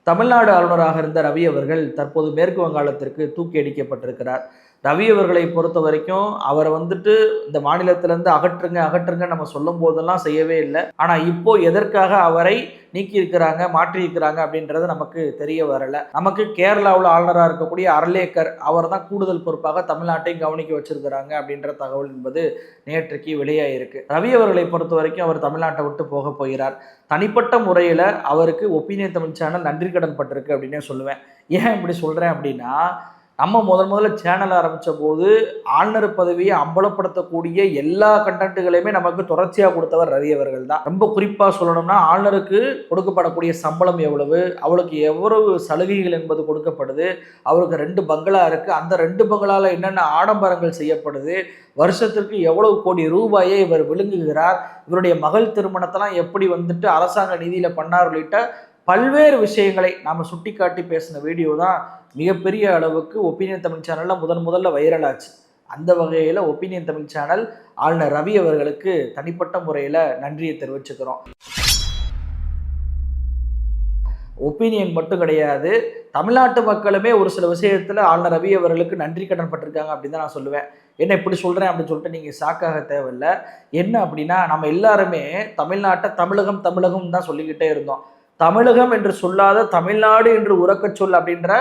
தமிழ்நாடு ஆளுநராக இருந்த ரவி அவர்கள் தற்போது மேற்கு வங்காளத்திற்கு தூக்கி அடிக்கப்பட்டிருக்கிறார். ரவி அவர்களை பொறுத்த வரைக்கும் அவரை இந்த மாநிலத்திலிருந்து அகற்றுங்க அகற்றுங்க நம்ம சொல்லும் போதெல்லாம் செய்யவே இல்லை. ஆனா இப்போ எதற்காக அவரை நீக்கி இருக்கிறாங்க, மாற்றி இருக்கிறாங்க அப்படின்றது நமக்கு தெரிய வரல. நமக்கு கேரளாவில் ஆளுநராக இருக்கக்கூடிய அர்லேக்கர் அவர் தான் கூடுதல் பொறுப்பாக தமிழ்நாட்டையும் கவனிக்க வச்சிருக்கிறாங்க அப்படின்ற தகவல் என்பது நேற்றைக்கு வெளியாயிருக்கு. ரவி அவர்களை பொறுத்த வரைக்கும் அவர் தமிழ்நாட்டை விட்டு போக போகிறார். தனிப்பட்ட முறையில் அவருக்கு ஒப்பீனியன் தமிழ் சேனல் நன்றி கடன் பட்டிருக்கு அப்படின்னே சொல்லுவேன். ஏன் இப்படி சொல்றேன் அப்படின்னா, நம்ம முதல்ல சேனல் ஆரம்பித்த போது ஆளுநர் பதவியை அம்பலப்படுத்தக்கூடிய எல்லா கண்டென்ட்டுகளையுமே நமக்கு தொடர்ச்சியாக கொடுத்தவர் ரவி அவர்கள் தான். ரொம்ப குறிப்பாக சொல்லணும்னா, ஆளுநருக்கு கொடுக்கப்படக்கூடிய சம்பளம் எவ்வளவு, அவளுக்கு எவ்வளவு சலுகைகள் என்பது கொடுக்கப்படுது, அவருக்கு 2 பங்களா இருக்கு, அந்த 2 பங்களால என்னென்ன ஆடம்பரங்கள் செய்யப்படுது, வருஷத்திற்கு எவ்வளவு கோடி ரூபாயை இவர் விழுங்குகிறார், இவருடைய மகள் திருமணத்தெல்லாம் எப்படி அரசாங்க நிதியில பண்ணார் உள்ளிட்ட பல்வேறு விஷயங்களை நாம் சுட்டிக்காட்டி பேசின வீடியோ தான் மிகப்பெரிய அளவுக்கு ஒப்பீனியன் தமிழ் சேனலில் முதல்ல வைரல் ஆச்சு. அந்த வகையில் ஒப்பீனியன் தமிழ் சேனல் ஆளுநர் ரவி அவர்களுக்கு தனிப்பட்ட முறையில் நன்றியை தெரிவிச்சுக்கிறோம். ஒப்பீனியன் மட்டும் கிடையாது, தமிழ்நாட்டு மக்களுமே ஒரு சில விஷயத்தில் ஆளுநர் ரவி அவர்களுக்கு நன்றி கடன் பட்டிருக்காங்க அப்படின்னு தான் நான் சொல்லுவேன். என்ன இப்படி சொல்கிறேன் அப்படின்னு சொல்லிட்டு நீங்கள் ஷாக்காக தேவையில்லை. என்ன அப்படின்னா, நம்ம எல்லாருமே தமிழ்நாட்டை தமிழகம் தமிழகம் தான் சொல்லிக்கிட்டே இருந்தோம். தமிழகம் என்று சொல்லாத தமிழ்நாடு என்று உறக்க சொல் அப்படின்ற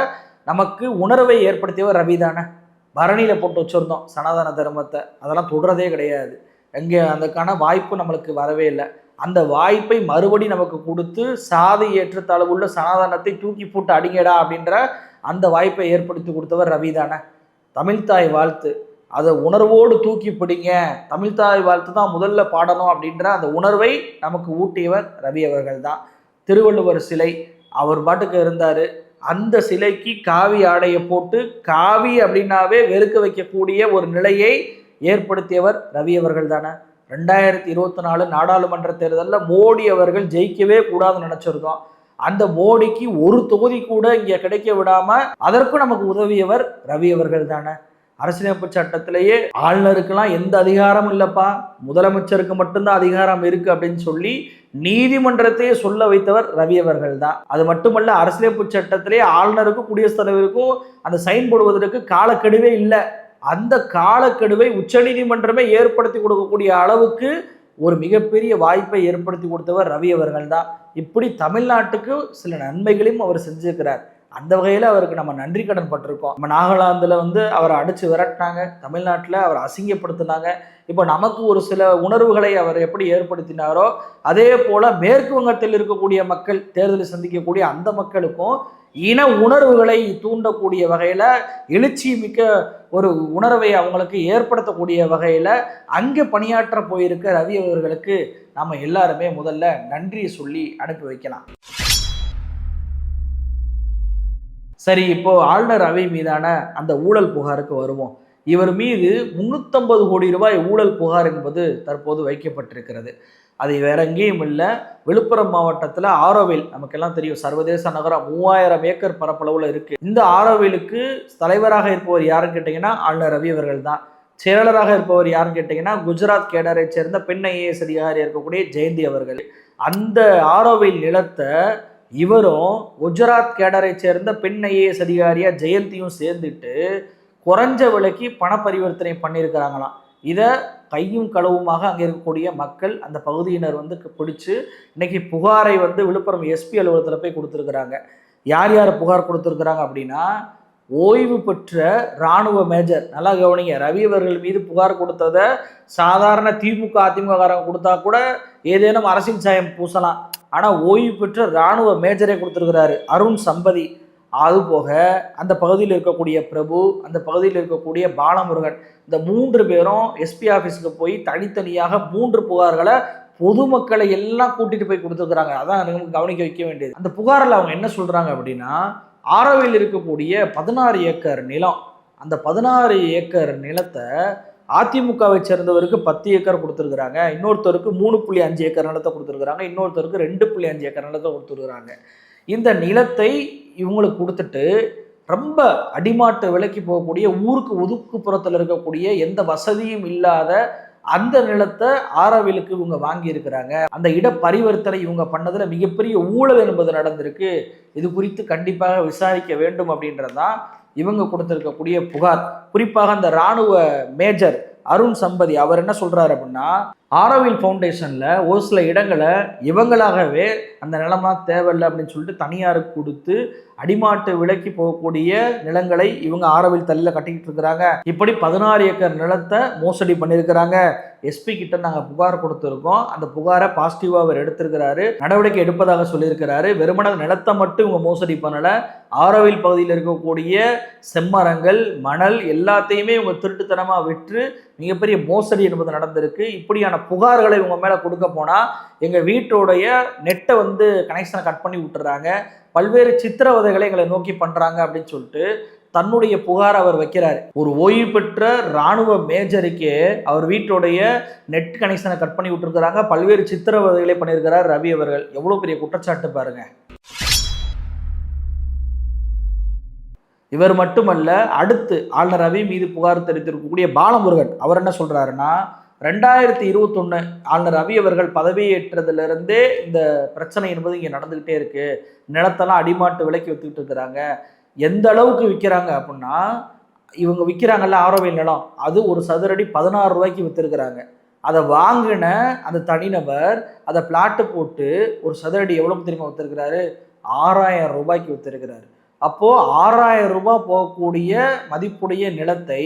நமக்கு உணர்வை ஏற்படுத்தியவர் ரவி தானே. பரணியில் போட்டு வச்சுருந்தோம் சனாதன தர்மத்தை, அதெல்லாம் தொடரதே கிடையாது. எங்கே அதுக்கான வாய்ப்பு நம்மளுக்கு வரவே இல்லை. அந்த வாய்ப்பை மறுபடி நமக்கு கொடுத்து சாதி ஏற்றத்தாழ்வுள்ள சனாதனத்தை தூக்கி போட்டு அடிங்கடா அப்படின்ற அந்த வாய்ப்பை ஏற்படுத்தி கொடுத்தவர் ரவி தானே. தமிழ்தாய் வாழ்த்து, அதை உணர்வோடு தூக்கி பிடிங்க, தமிழ்தாய் வாழ்த்து தான் முதல்ல பாடணும் அப்படின்ற அந்த உணர்வை நமக்கு ஊட்டியவர் ரவி அவர்கள் தான். திருவள்ளுவர் சிலை அவர் பாட்டுக்கு இருந்தார், அந்த சிலைக்கு காவி ஆடையை போட்டு காவி அப்படின்னாவே வெறுக்க வைக்கக்கூடிய ஒரு நிலையை ஏற்படுத்தியவர் ரவி அவர்கள் தானே. 2024 நாடாளுமன்ற தேர்தலில் மோடி அவர்கள் ஜெயிக்கவே கூடாதுன்னு நினைச்சிருந்தோம். அந்த மோடிக்கு ஒரு தொகுதி கூட இங்கே கிடைக்க விடாம அதற்கும் நமக்கு உதவியவர் ரவி அவர்கள் தானே. அரசியலமைப்பு சட்டத்திலேயே ஆளுநருக்கெல்லாம் எந்த அதிகாரமும் இல்லைப்பா, முதலமைச்சருக்கு மட்டும்தான் அதிகாரம் இருக்கு அப்படின்னு சொல்லி நீதிமன்றத்தையே சொல்ல வைத்தவர் ரவி அவர்கள் தான். அது மட்டுமல்ல, அரசியலமைப்பு சட்டத்திலே ஆளுநருக்கும் குடியரசுத் தலைவருக்கும் அந்த சைன் போடுவதற்கு காலக்கெடுவே இல்லை. அந்த காலக்கெடுவை உச்சநீதிமன்றமே ஏற்படுத்தி கொடுக்கக்கூடிய அளவுக்கு ஒரு மிகப்பெரிய வாய்ப்பை ஏற்படுத்தி கொடுத்தவர் ரவி அவர்கள் தான். இப்படி தமிழ்நாட்டுக்கு சில நன்மைகளையும் அவர் செஞ்சிருக்கிறார். அந்த வகையில் அவருக்கு நம்ம நன்றி கடன் பட்டிருக்கோம். நம்ம நாகாலாந்தில் அவரை அடித்து விரட்டினாங்க, தமிழ்நாட்டில் அவரை அசிங்கப்படுத்தினாங்க. இப்போ நமக்கு ஒரு சில உணர்வுகளை அவர் எப்படி ஏற்படுத்தினாரோ அதே போல் மேற்கு வங்கத்தில் இருக்கக்கூடிய மக்கள் தேர்தலை சந்திக்கக்கூடிய அந்த மக்களுக்கும் இன உணர்வுகளை தூண்டக்கூடிய வகையில் எழுச்சி மிக்க ஒரு உணர்வை அவங்களுக்கு ஏற்படுத்தக்கூடிய வகையில் அங்கே பணியாற்ற போயிருக்க ரவி அவர்களுக்கு நம்ம எல்லாருமே முதல்ல நன்றியை சொல்லி அனுப்பி வைக்கலாம். சரி, இப்போ ஆளுநர் ரவி மீதான அந்த ஊழல் புகாருக்கு வருவோம். இவர் மீது 350 கோடி ரூபாய் ஊழல் புகார் என்பது தற்போது வைக்கப்பட்டிருக்கிறது. அது வேற எங்கேயும் இல்லை, விழுப்புரம் மாவட்டத்தில் ஆரோவில், நமக்கெல்லாம் தெரியும் சர்வதேச நகரம், 3000 ஏக்கர் பரப்பளவில் இருக்கு. இந்த ஆரோவிலுக்கு தலைவராக இருப்பவர் யாருன்னு கேட்டீங்கன்னா ஆளுநர் ரவி அவர்கள் தான். செயலாளராக இருப்பவர் யாருன்னு கேட்டீங்கன்னா குஜராத் கேடரை சேர்ந்த பெண் IAS அதிகாரி இருக்கக்கூடிய ஜெயந்தி அவர்கள். அந்த ஆரோவில் நிலத்தை இவரும் குஜராத் கேடரை சேர்ந்த பெண் IAS அதிகாரியா ஜெயந்தியும் சேர்ந்துட்டு குறைஞ்ச விலைக்கு பண பரிவர்த்தனை பண்ணியிருக்கிறாங்களாம். இதை கையும் களவுமாக அங்கே இருக்கக்கூடிய மக்கள், அந்த பகுதியினர் பிடிச்சு இன்னைக்கு புகாரை விழுப்புரம் SP அலுவலகத்தில் போய் கொடுத்துருக்குறாங்க. யார் யார் புகார் கொடுத்துருக்குறாங்க அப்படின்னா, ஓய்வு பெற்ற இராணுவ மேஜர், நல்லா கவனிங்க, ரவி அவர்கள் மீது புகார் கொடுத்ததை சாதாரண திமுக அதிமுககாரங்க கொடுத்தா கூட ஏதேனும் அரசியல் சாயம் பூசலாம். ஆனால் ஓய்வு பெற்ற இராணுவ மேஜரை கொடுத்துருக்கிறாரு அருண் சம்பதி. அதுபோக அந்த பகுதியில் இருக்கக்கூடிய பிரபு, அந்த பகுதியில் இருக்கக்கூடிய பாலமுருகன், இந்த 3 பேரும் SP ஆஃபீஸுக்கு போய் தனித்தனியாக 3 புகார்களை பொதுமக்களை எல்லாம் கூட்டிட்டு போய் கொடுத்துருக்குறாங்க. அதான் நமக்கு கவனிக்க வைக்க வேண்டியது. அந்த புகாரில் அவங்க என்ன சொல்றாங்க அப்படின்னா, ஆரோவில் இருக்கக்கூடிய 16 ஏக்கர் நிலம், அந்த 16 ஏக்கர் நிலத்தை அதிமுகவை சேர்ந்தவருக்கு 10 ஏக்கர் கொடுத்துருக்குறாங்க, இன்னொருத்தருக்கு 3.5 ஏக்கர் நிலத்தை கொடுத்துருக்குறாங்க, இன்னொருத்தருக்கு 2.5 ஏக்கர் நிலத்தை கொடுத்துருக்குறாங்க. இந்த நிலத்தை இவங்களுக்கு கொடுத்துட்டு ரொம்ப அடிமாட்டு விலைக்கு போகக்கூடிய ஊருக்கு ஒதுக்குப்புறத்தில் இருக்கக்கூடிய எந்த வசதியும் இல்லாத அந்த நிலத்தை ஆரோவிலுக்கு இவங்க வாங்கி இருக்கிறாங்க. அந்த இட பரிவர்த்தனை இவங்க பண்ணதுல மிகப்பெரிய ஊழல் என்பது நடந்திருக்கு. இது குறித்து கண்டிப்பாக விசாரிக்க வேண்டும் அப்படின்றதான் இவங்க கொடுத்திருக்கக்கூடிய புகார். குறிப்பாக அந்த ராணுவ மேஜர் அருண் சம்பதி அவர் என்ன சொல்றாரு அப்படின்னா, ஆரோவில் ஃபவுண்டேஷன்ல ஒரு சில இடங்களை இவங்களாகவே அந்த நிலம்லாம் தேவையில்லை அப்படின்னு சொல்லிட்டு தனியாருக்கு கொடுத்து அடிமாட்டு விலைக்கு போகக்கூடிய நிலங்களை இவங்க ஆரோவில் தள்ளில கட்டிக்கிட்டு இருக்கிறாங்க. இப்படி 16 ஏக்கர் நிலத்தை மோசடி பண்ணியிருக்கிறாங்க. எஸ்பி கிட்ட நாங்கள் புகார் கொடுத்துருக்கோம். அந்த புகாரை பாசிட்டிவா அவர் எடுத்திருக்கிறாரு, நடவடிக்கை எடுப்பதாக சொல்லியிருக்கிறாரு. வெறுமன நிலத்தை மட்டும் இவங்க மோசடி பண்ணல, ஆரோவில் பகுதியில் இருக்கக்கூடிய செம்மரங்கள் மணல் எல்லாத்தையுமே இவங்க திருட்டுத்தனமா விற்று மிகப்பெரிய மோசடி என்பது நடந்திருக்கு. இப்படியான புகார்களை இவங்க மேல கொடுக்க போனா எங்க வீட்டோடைய நெட்டை வந்து கனெக்ஷனை கட் பண்ணி விட்டுறாங்க, பல்வேறு சித்திரவதைகளை எங்களை நோக்கி பண்றாங்க அப்படின்னு சொல்லிட்டு தன்னுடைய புகார் அவர் வைக்கிறார். ஒரு ஓய்வு பெற்ற ராணுவ மேஜருக்கே அவர் வீட்டுடைய நெட் கனெக்ஷனை கட் பண்ணி விட்டுருக்கிறாங்க, பல்வேறு சித்திரவதைகளை பண்ணியிருக்கிறார் ரவி அவர்கள். எவ்வளவு பெரிய குற்றச்சாட்டு பாருங்க. இவர் மட்டுமல்ல, அடுத்து ஆளுநர் ரவி மீது புகார் தெரிவித்திருக்கக்கூடிய பாலமுருகன் அவர் என்ன சொல்றாருன்னா, 2021 ஆளுநர் ரவி அவர்கள் பதவியேற்றதுலேருந்தே இந்த பிரச்சனை என்பது இங்கே நடந்துகிட்டே இருக்கு. நிலத்தெல்லாம் அடிமாட்டு விலைக்கு வித்துக்கிட்டு இருக்கிறாங்க. எந்த அளவுக்கு விற்கிறாங்க அப்படின்னா, இவங்க விற்கிறாங்கல்ல ஆரோவில் நிலம், அது ஒரு சதுரடி 16 ரூபாய்க்கு வித்துருக்கிறாங்க. அதை வாங்கின அந்த தனிநபர் அதை பிளாட்டு போட்டு ஒரு சதுரடி எவ்வளவு தெரியுமா வித்துருக்கிறாரு? 6000 ரூபாய்க்கு வித்துருக்கிறாரு. அப்போ 6000 ரூபாய் போகக்கூடிய மதிப்புடைய நிலத்தை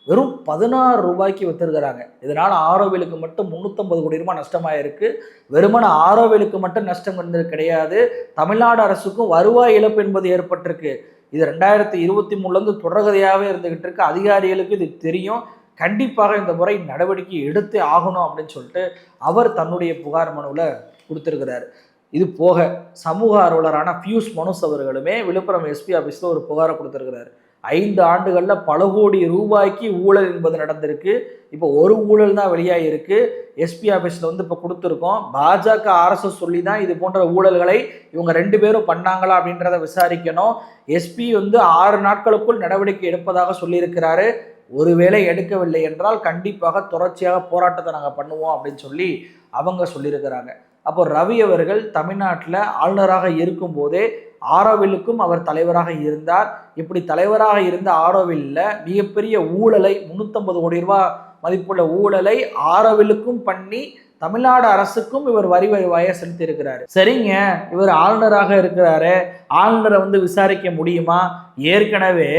வெறும் 16 ரூபாய்க்கு வித்துருக்கிறாங்க. இதனால ஆரோவிலுக்கு மட்டும் 350 கோடி ரூபாய் நஷ்டமாயிருக்கு. வெறுமன ஆரோவிலுக்கு மட்டும் நஷ்டம் என்பது கிடையாது, தமிழ்நாடு அரசுக்கும் வருவாய் இழப்பு என்பது ஏற்பட்டிருக்கு. இது 2023 தொடர்கதையாகவே இருந்துகிட்டு இருக்கு. அதிகாரிகளுக்கு இது தெரியும். கண்டிப்பாக இந்த முறை நடவடிக்கை எடுத்தே ஆகணும் அப்படின்னு சொல்லிட்டு அவர் தன்னுடைய புகார் மனுவில் கொடுத்திருக்கிறார். இது போக சமூக ஆர்வலரான பியூஷ் மனுஷ் அவர்களுமே விழுப்புரம் எஸ்பி ஆஃபீஸில் ஒரு புகாரை கொடுத்திருக்கிறார். 5 ஆண்டுகளில் பல கோடி ரூபாய்க்கு ஊழல் என்பது நடந்திருக்கு. இப்போ ஒரு ஊழல் தான் வெளியாகிருக்கு. எஸ்பி ஆஃபீஸில் வந்து இப்போ கொடுத்துருக்கோம். பாஜக RSS சொல்லி தான் இது போன்ற ஊழல்களை இவங்க 2 பேரும் பண்ணாங்களா அப்படின்றத விசாரிக்கணும். எஸ்பி வந்து 6 நாட்களுக்குள் நடவடிக்கை எடுப்பதாக சொல்லியிருக்கிறாரு. ஒருவேளை எடுக்கவில்லை என்றால் கண்டிப்பாக தொடர்ச்சியாக போராட்டத்தை நாங்கள் பண்ணுவோம் அப்படின்னு சொல்லி அவங்க சொல்லியிருக்கிறாங்க. அப்போ ரவி அவர்கள் தமிழ்நாட்டில் ஆளுநராக இருக்கும் போதே ஆரோவிலுக்கும் அவர் தலைவராக இருந்தார். இப்படி தலைவராக இருந்த ஆரோவில்ல மிகப்பெரிய ஊழலை 350 கோடி ரூபாய் மதிப்புள்ள ஊழலை ஆரோவிலுக்கும் பண்ணி தமிழ்நாடு அரசுக்கும் இவர் வரி வருவாயை செலுத்தி இருக்கிறாரு. சரிங்க, இவர் ஆளுநராக இருக்கிறாரு, ஆளுநரை வந்து விசாரிக்க முடியுமா? ஏற்கனவே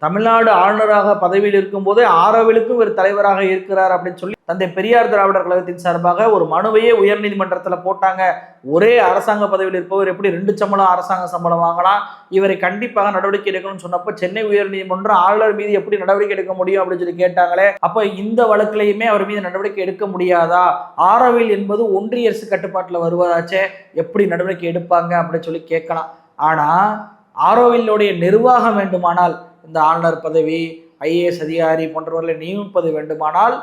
தமிழ்நாடு ஆளுநராக பதவியில் இருக்கும் போதே ஆரோவிலுக்கும் இவர் தலைவராக இருக்கிறார் அப்படின்னு சொல்லி தந்தை பெரியார் திராவிடர் கழகத்தின் சார்பாக ஒரு மனுவையே உயர்நீதிமன்றத்தில் போட்டாங்க. ஒரே அரசாங்க பதவியில் இருப்பவர் எப்படி 2 சம்பளம் அரசாங்க சம்பளம் வாங்கலாம்? இவரை கண்டிப்பாக நடவடிக்கை எடுக்கணும்னு சொன்னப்போ சென்னை உயர்நீதிமன்றம் ஆளுநர் மீது எப்படி நடவடிக்கை எடுக்க முடியும் அப்படின்னு சொல்லி கேட்டாங்களே. அப்போ இந்த வழக்கிலையுமே அவர் மீது நடவடிக்கை எடுக்க முடியாதா? ஆரோவில் என்பது ஒன்றிய அரசு கட்டுப்பாட்டில் வருவதாச்சே, எப்படி நடவடிக்கை எடுப்பாங்க அப்படின்னு சொல்லி கேட்கலாம். ஆனால் ஆரோவிலுடைய நிர்வாகம் வேண்டுமானால் இந்த ஆளுநர் பதவி, IAS அதிகாரி போன்றவர்களை நியமிப்பது வேண்டுமானால்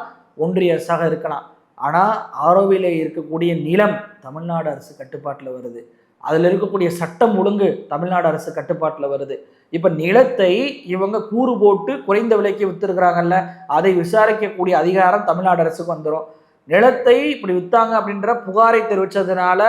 ஒன்றிய அரசாக இருக்கலாம். ஆனால் ஆரோவிலே இருக்கக்கூடிய நிலம் தமிழ்நாடு அரசு கட்டுப்பாட்டில் வருது. அதில் இருக்கக்கூடிய சட்டம் ஒழுங்கு தமிழ்நாடு அரசு கட்டுப்பாட்டில் வருது. இப்போ நிலத்தை இவங்க கூறு போட்டு குறைந்த விலைக்கு வித்துருக்குறாங்கல்ல, அதை விசாரிக்கக்கூடிய அதிகாரம் தமிழ்நாடு அரசுக்கு வந்துடும். நிலத்தை இப்படி வித்தாங்க அப்படின்ற புகாரை தெரிவித்ததுனால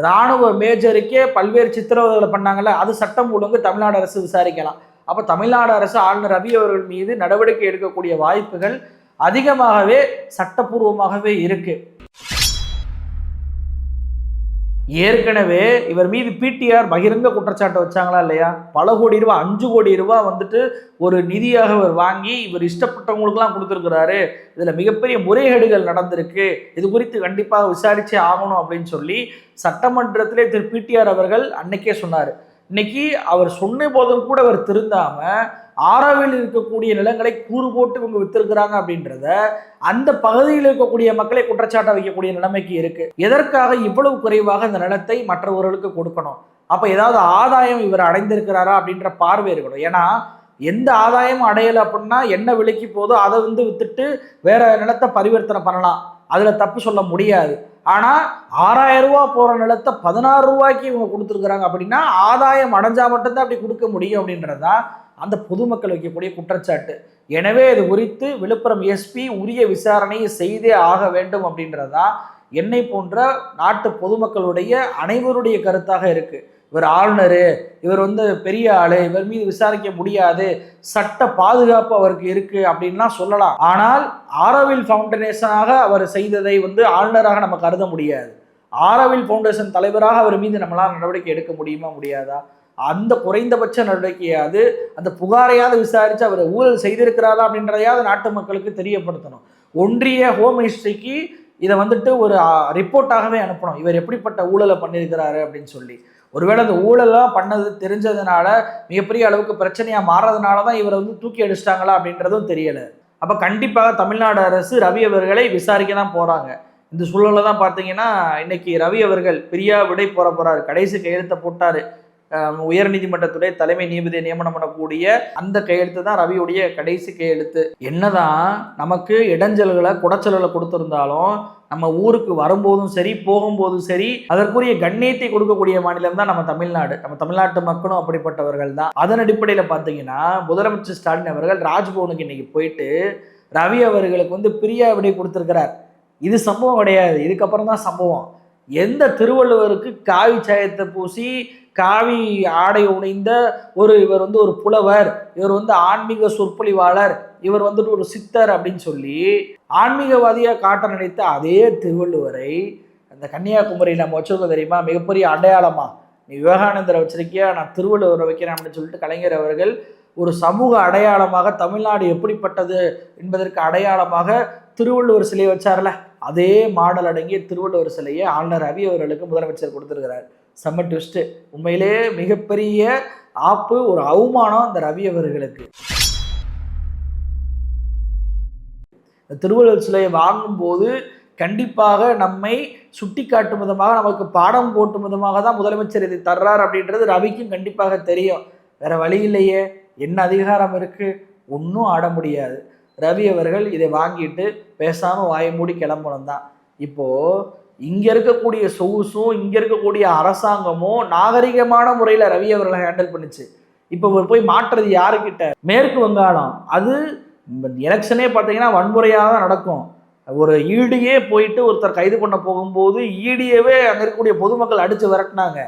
இராணுவ மேஜருக்கே பல்வேறு சித்திரவதைகளை பண்ணாங்கல்ல, அது சட்டம் ஒழுங்கு தமிழ்நாடு அரசு விசாரிக்கலாம். அப்போ தமிழ்நாடு அரசு ஆளுநர் ரவி அவர்கள் மீது நடவடிக்கை எடுக்கக்கூடிய வாய்ப்புகள் அதிகமாகவே சட்டப்பூர்வமாகவே இருக்கு. ஏற்கனவே இவர் மீது PTR பகிரங்க குற்றச்சாட்டை வச்சாங்களா இல்லையா? பல கோடி ரூபாய், 5 கோடி ரூபாய் வந்துட்டு ஒரு நிதியாக இவர் வாங்கி இவர் இஷ்டப்பட்டவங்களுக்குலாம் கொடுத்துருக்கிறாரு. இதுல மிகப்பெரிய முறைகேடுகள் நடந்திருக்கு, இது குறித்து கண்டிப்பாக விசாரிச்சே ஆகணும் அப்படின்னு சொல்லி சட்டமன்றத்திலே திரு PTR அவர்கள் அன்னைக்கே சொன்னார். இன்னைக்கு அவர் சொன்ன போதும் கூட அவர் திருந்தாம ஆரோவில் இருக்கக்கூடிய நிலங்களை கூறு போட்டு இவங்க வித்திருக்கிறாங்க அப்படின்றத அந்த பகுதியில் இருக்கக்கூடிய மக்களை குற்றச்சாட்டை வைக்கக்கூடிய நிலைமைக்கு இருக்கு. எதற்காக இவ்வளவு குறைவாக இந்த நிலத்தை மற்றவர்களுக்கு கொடுக்கணும்? அப்ப ஏதாவது ஆதாயம் இவர் அடைந்திருக்கிறாரா அப்படின்ற பார்வை இருக்கணும். ஏன்னா எந்த ஆதாயமும் அடையலை அப்படின்னா என்ன விலைக்கு போதோ அதை வந்து வித்துட்டு வேற நிலத்தை பரிவர்த்தனை பண்ணலாம், அதுல தப்பு சொல்ல முடியாது. ஆனா 6000 ரூபாய் போற நிலத்தை 16 ரூபாய்க்கு இவங்க கொடுத்துருக்குறாங்க அப்படின்னா ஆதாயம் அடைஞ்சா மட்டும்தான் அப்படி கொடுக்க முடியும் அப்படின்றதுதான் அந்த பொதுமக்கள் வைக்கக்கூடிய குற்றச்சாட்டு. எனவே இது குறித்து விழுப்புரம் எஸ்பி உரிய விசாரணையை செய்தே ஆக வேண்டும் அப்படின்றதான் என்னை போன்ற நாட்டு பொதுமக்களுடைய அனைவருடைய கருத்தாக இருக்கு. இவர் ஆளுநரு, இவர் பெரிய ஆளு, இவர் மீது விசாரிக்க முடியாது, சட்ட பாதுகாப்பு அவருக்கு இருக்கு அப்படின்லாம் சொல்லலாம். ஆனால் ஆரோவில் ஃபவுண்டேஷனாக அவர் செய்ததை ஆளுநராக நம்ம கருத முடியாது. ஆரோவில் ஃபவுண்டேஷன் தலைவராக அவர் மீது நம்மளால் நடவடிக்கை எடுக்க முடியுமா, முடியாதா? அந்த குறைந்தபட்ச நடவடிக்கையாவது அந்த புகாரையாவது விசாரித்து அவர் ஊழல் செய்திருக்கிறாரா அப்படின்றதையாவது நாட்டு மக்களுக்கு தெரியப்படுத்தணும். ஒன்றிய ஹோம் மினிஸ்ட்ரிக்கு இதை ஒரு ரிப்போர்ட்டாகவே அனுப்பணும், இவர் எப்படிப்பட்ட ஊழலை பண்ணியிருக்கிறாரு அப்படின்னு சொல்லி. ஒருவேளை அந்த ஊழலாம் பண்ணது தெரிஞ்சதுனால மிகப்பெரிய அளவுக்கு பிரச்சனையாக மாறதுனால தான் இவரை தூக்கி அடிச்சிட்டாங்களா அப்படின்றதும் தெரியலை. அப்போ கண்டிப்பாக தமிழ்நாடு அரசு ரவி அவர்களை விசாரிக்க தான் போகிறாங்க. இந்த சூழலில் தான் பார்த்தீங்கன்னா இன்னைக்கு ரவி அவர்கள் பிரியா விடை போகிறாரு. கடைசி கையெழுத்தை போட்டார். உயர்நீதிமன்றத்துடைய தலைமை நீதிபதியை நியமனம் பண்ணக்கூடிய அந்த கையெழுத்து தான் ரவியுடைய கடைசி கையெழுத்து. என்னதான் நமக்கு இடைஞ்சல்களை குடைச்சல்களை கொடுத்திருந்தாலும் நம்ம ஊருக்கு வரும்போதும் சரி போகும்போதும் சரி அதற்குரிய கண்ணியத்தை கொடுக்கக்கூடிய மாநிலம் தான் நம்ம தமிழ்நாடு. நம்ம தமிழ்நாட்டு மக்களும் அப்படிப்பட்டவர்கள் தான். அதன் அடிப்படையில் பார்த்தீங்கன்னா முதலமைச்சர் ஸ்டாலின் அவர்கள் ராஜ்பவனுக்கு இன்னைக்கு போயிட்டு ரவி அவர்களுக்கு பிரியா விடை கொடுத்திருக்கிறார். இது சம்பவம் கிடையாது, இதுக்கப்புறம் தான் சம்பவம். எந்த திருவள்ளுவருக்கு காவி சாயத்தை பூசி காவி ஆடை உணைந்த இவர் ஒரு புலவர், இவர் ஆன்மீக சொற்பொழிவாளர், இவர் ஒரு சித்தர் அப்படின்னு சொல்லி ஆன்மீகவாதியாக காட்ட நினைத்த அதே திருவள்ளுவரை அந்த கன்னியாகுமரியில் நம்ம வச்சிருக்கோம் தெரியுமா, மிகப்பெரிய அடையாளமா. நீ விவேகானந்தரை வச்சிருக்கியா, நான் திருவள்ளுவரை வைக்கிறேன் அப்படின்னு சொல்லிட்டு கலைஞர் அவர்கள் ஒரு சமூக அடையாளமாக தமிழ்நாடு எப்படிப்பட்டது என்பதற்கு அடையாளமாக திருவள்ளுவர் சிலையை வச்சார்ல, அதே மாடல் அடங்கிய திருவள்ளுவர் சிலையை ஆளுநர் ரவி அவர்களுக்கு முதலமைச்சர் கொடுத்திருக்கிறார். செம்ம ட்விஸ்ட். உண்மையிலே மிகப்பெரிய ஆப்பு, ஒரு அவமானம் அந்த ரவி அவர்களுக்கு. திருவள்ளுவர் சிலையை வாங்கும்போது கண்டிப்பாக நம்மை சுட்டி காட்டும் விதமாக, நமக்கு பாடம் போட்டும் விதமாக தான் முதலமைச்சர் இதை தர்றார் அப்படின்றது ரவிக்கும் கண்டிப்பாக தெரியும். வேற வழி இல்லையே, என்ன அதிகாரம் இருக்கு, ஒன்றும் ஆட முடியாது. ரவி அவர்கள் இதை வாங்கிட்டு பேசாமல் வாயை மூடி கிளம்பணும் தான். இப்போது இங்கே இருக்கக்கூடிய சொகுசும் இங்கே இருக்கக்கூடிய அரசாங்கமும் நாகரிகமான முறையில் ரவி அவர்களை ஹேண்டில் பண்ணிச்சு. இப்போ போய் மாற்றுறது யாருக்கிட்ட? மேற்கு வங்காளம். அது எலெக்ஷனே பார்த்தீங்கன்னா வன்முறையாக தான் நடக்கும். ஒரு ஈடியே போயிட்டு ஒருத்தர் கைது பண்ண போகும்போது ஈடியவே அங்கே இருக்கக்கூடிய பொதுமக்கள் அடித்து விரட்டினாங்க.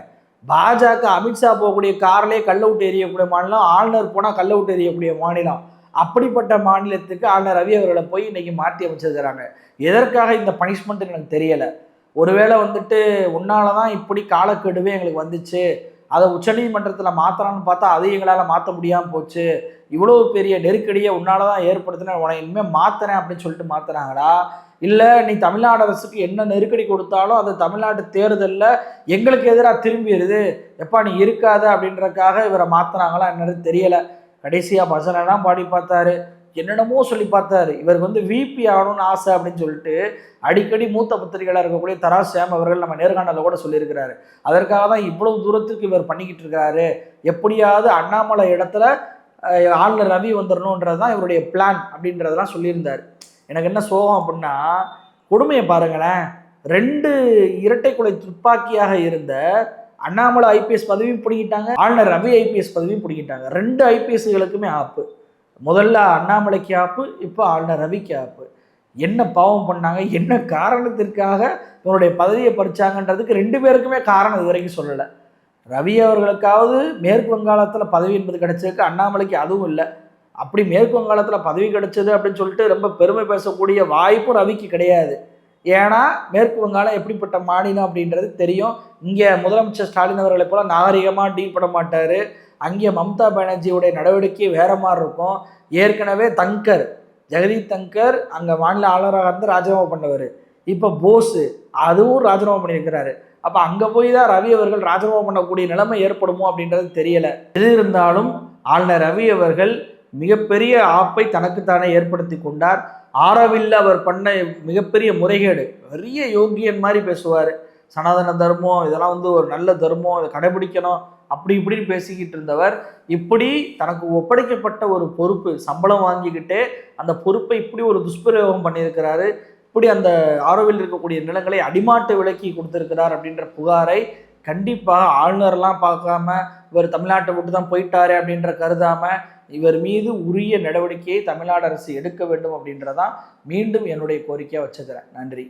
பாஜக அமித்ஷா போகக்கூடிய காரிலே கல்ல விட்டு எறியக்கூடிய மாநிலம், ஆளுநர் போனால் கல்ல விட்டு எறியக்கூடிய மாநிலம். அப்படிப்பட்ட மாநிலத்துக்கு ஆளுநர் ரவி அவர்களை போய் இன்னைக்கு மாற்றி அமைச்சிருக்கிறாங்க. எதற்காக இந்த பனிஷ்மெண்ட் எனக்கு தெரியலை. ஒருவேளை உன்னால தான் இப்படி காலக்கெடுவே எங்களுக்கு வந்துச்சு, அதை உச்சநீதிமன்றத்தில் மாற்றலான்னு பார்த்தா அதை எங்களால் மாற்ற முடியாமல் போச்சு, இவ்வளோ பெரிய நெருக்கடியை உன்னால தான் ஏற்படுத்தினேன், உனக்கு இனிமேல் மாற்றுறேன் அப்படின்னு சொல்லிட்டு மாற்றுறாங்களா? இல்லை நீ தமிழ்நாடு அரசுக்கு என்ன நெருக்கடி கொடுத்தாலும் அது தமிழ்நாட்டு தேர்தலில் எங்களுக்கு எதிராக திரும்பிடுது, எப்பா நீ இருக்காத அப்படின்றதுக்காக இவரை மாற்றுறாங்களா என்னது தெரியலை. கடைசியாக பசனெல்லாம் பாடி பார்த்தாரு, என்னென்னமோ சொல்லி பார்த்தாரு. இவருக்கு விபி ஆகணும்னு ஆசை அப்படின்னு சொல்லிட்டு அடிக்கடி மூத்த பத்திரிகையாளர் இருக்கக்கூடிய தராஸ் ஷாம் அவர்கள் நம்ம நேர்காணலில் கூட சொல்லியிருக்கிறாரு. அதற்காக தான் இவ்வளவு தூரத்துக்கு இவர் பண்ணிக்கிட்டு இருக்கிறாரு, எப்படியாவது அண்ணாமலை இடத்துல ஆளுநர் ரவி வந்துடணுன்றது தான் இவருடைய பிளான் அப்படின்றதெல்லாம் சொல்லியிருந்தார். எனக்கு என்ன சோகம் அப்படின்னா, கொடுமையை பாருங்களேன், 2 இரட்டை கொலை துப்பாக்கியாக இருந்த அண்ணாமலை ஐபிஎஸ் பதவியும் பிடிக்கிட்டாங்க, ஆளுநர் ரவி ஐபிஎஸ் பதவியும் பிடிக்கிட்டாங்க. 2 ஐபிஎஸ்களுக்குமே ஆப்பு. முதல்ல அண்ணாமலைக்கு ஆப்பு, இப்போ ஆளுநர் ரவிக்கு ஆப்பு. என்ன பாவம் பண்ணாங்க, என்ன காரணத்திற்காக இவருடைய பதவியை பறிச்சாங்கன்றதுக்கு 2 பேருக்குமே காரணம் இது வரைக்கும் சொல்லலை. ரவி அவர்களுக்காவது மேற்கு வங்காளத்தில் பதவி என்பது கிடைச்சதுக்கு, அண்ணாமலைக்கு அதுவும் இல்லை. அப்படி மேற்கு வங்காளத்தில் பதவி கிடைச்சது அப்படின்னு சொல்லிட்டு ரொம்ப பெருமை பேசக்கூடிய வாய்ப்பும் ரவிக்கு கிடையாது. ஏன்னா மேற்கு வங்காளம் எப்படிப்பட்ட மாநிலம் அப்படின்றது தெரியும். இங்கே முதலமைச்சர் ஸ்டாலின் அவர்களை போல நாகரிகமாக டீல் பண்ண மாட்டார். அங்கே மம்தா பானர்ஜியோடைய நடவடிக்கை வேற மாதிரி இருக்கும். ஏற்கனவே தங்கர், ஜெகதீப் தங்கர் அங்கே மாநில ஆளுநராக இருந்து ராஜினாமா பண்ணவர். இப்போ போஸு அதுவும் ராஜினாமா பண்ணியிருக்கிறாரு. அப்போ அங்கே போய் தான் ரவி அவர்கள் ராஜினாமா பண்ணக்கூடிய நிலைமை ஏற்படுமோ அப்படின்றது தெரியலை. எது இருந்தாலும் ஆளுநர் ரவி அவர்கள் மிகப்பெரிய ஆப்பை தனக்குத்தானே ஏற்படுத்தி கொண்டார். ஆரோவில் அவர் பண்ண மிகப்பெரிய முறைகேடு, பெரிய யோகியன் மாதிரி பேசுவார். சனாதன தர்மம் இதெல்லாம் ஒரு நல்ல தர்மம், இதை கடைபிடிக்கணும் அப்படி இப்படின்னு பேசிக்கிட்டு இருந்தவர் இப்படி தனக்கு ஒப்படைக்கப்பட்ட ஒரு பொறுப்பு, சம்பளம் வாங்கிக்கிட்டே அந்த பொறுப்பை இப்படி ஒரு துஷ்பிரயோகம் பண்ணியிருக்கிறாரு. இப்படி அந்த ஆரோவில் இருக்கக்கூடிய நிலங்களை அடிமாட்டு விலைக்கு கொடுத்திருக்கிறார் அப்படின்ற புகாரை கண்டிப்பாக ஆளுநர்லாம் பார்க்காம இவர் தமிழ்நாட்டை விட்டு தான் போயிட்டாரு அப்படின்ற கருதாம இவர் மீது உரிய நடவடிக்கையை தமிழ்நாடு அரசு எடுக்க வேண்டும் அப்படின்றதான் மீண்டும் என்னுடைய கோரிக்கையாக வச்சுக்கிறேன். நன்றி.